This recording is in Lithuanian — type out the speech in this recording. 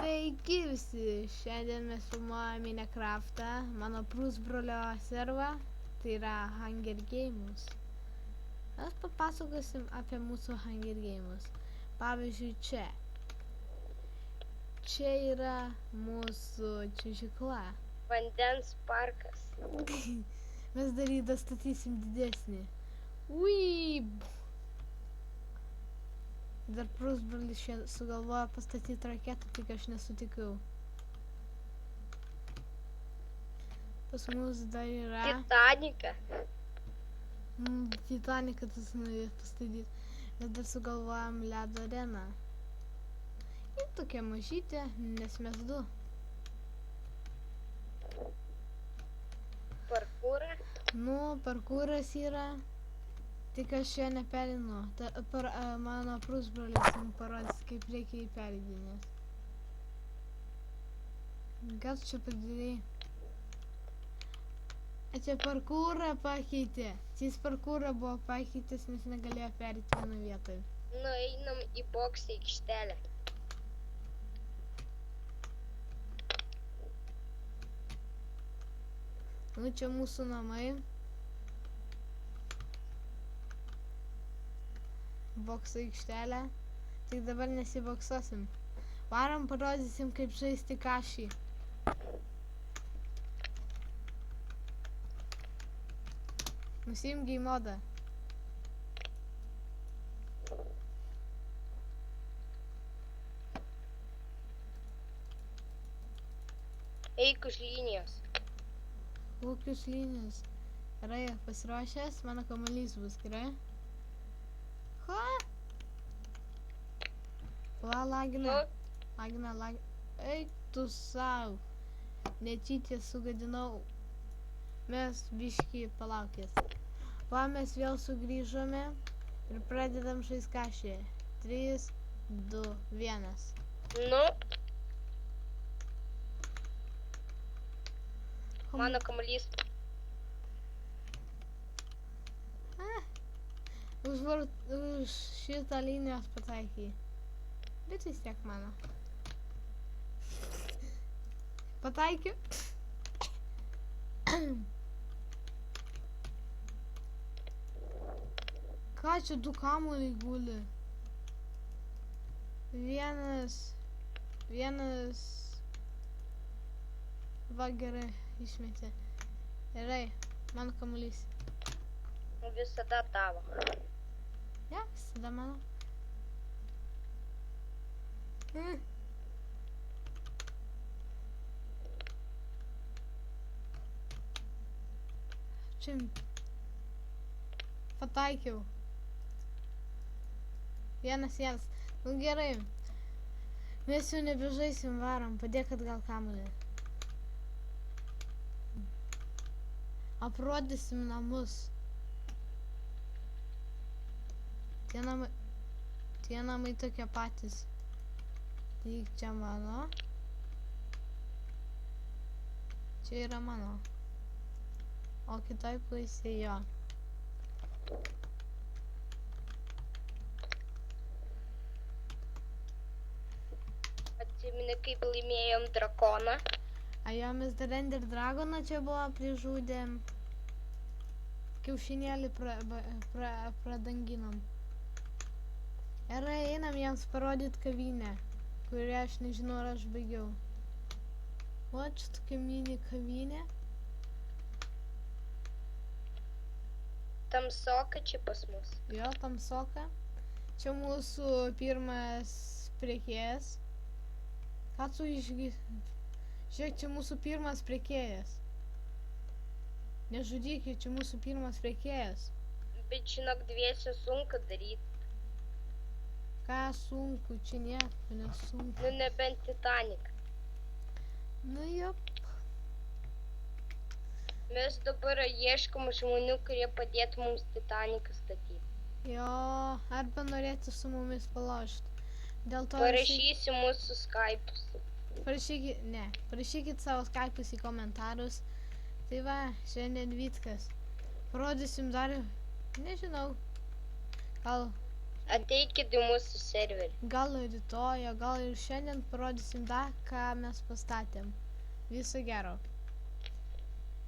Sveiki visi, šiandien mes filmuojame Minecraftą, mano pusbrolio servą, tai yra Hunger Games. Mes papasakosim apie mūsų Hunger Games. Pavyzdžiui, čia yra mūsų čiuožykla. Vandens parkas. Mes dar jį dastatysim didesnį. Ui! Dar pusbrolis sugalvojo pastatyti raketą, tik aš nesutikau. Pas mus dar yra... Titaniką. Titaniką tas norės pastatyti. Mes dar sugalvojam ledo areną. Ir tokia mažytė, nes mes du. Parkūrą. Nu, parkūras yra. Tik aš čia neperinu. Mano pusbrolis mums parodys, kaip reikia jį peridinės. Gal čia padarėjai? Čia parkūrą pakeitė. Jis parkūrą buvo pakeitęs, nes negalėjo perėti vienu vietoj. Nu, einam į boksą aikštelę. Nu, čia mūsų namai. Bokso aikštelę. Tik dabar nesiboksuosim. Varom parodysim, kaip žaisti kašį. Nusiim game modą. Eik už linijos. Kokius linijos? Gerai, pasiruošęs, mano kamuolys bus, gerai? Ha? Va, lagina. Eik tu sau. Netyčia sugadinau. Mes biškį palaukės. Va, mes vėl sugrįžome ir pradedam žaisti kašį. 3, 2, 1. Nu. Mano kamuolys. Už šitą linijos pataikai. Bet vis tiek mano. Pataikiu. Ką čia du kamuoliai guli? Vienas. Va, gerai, išmetė. Gerai, mano kamuolys. Visada tavo. Ja, visada mano. Čia pataikiau. 1-1. Nu gerai. Mes jau nebežaisim, varom. Padėk atgal kamuolį. Aprodysim namus. Tie namai tokie patys. Tik čia mano. Čia yra mano. O kitoj pusėje jo. Atsimeni, kaip laimėjom drakoną? A jo, mes dar Ender Dragoną čia buvo prižūdėm. Kiaušinėlį pradanginom. Gerai, einam jiems parodyti kavinę, kurią aš nežinau, ar aš baigiau. O, čia tokia mini kavinė. Tamsoka čia pas mus. Jo, tamsoka. Čia mūsų pirmas prekėjas. Ką tu Žiūrėk, čia mūsų pirmas prekėjas. Nežudykit, čia mūsų pirmas prekėjas. Bet žinok, dviese sunku daryti. Ką sunku, čia nieko nesunku. Nu, nebent Titanic. Nu, jop. Mes dabar ieškom žmonių, kurie padėtų mums Titaniką statyti. Jo, arba norėtų su mumis palaužti. Dėl to... Parašysiu mūsų Skype'us. Parašykit savo Skype'us į komentarus. Tai va, šiandien viskas. Parodysim dar, nežinau, gal Ateikit į mūsų serverį. Gal rytoj, gal ir šiandien parodysim dar, ką mes pastatėm. Viso gero.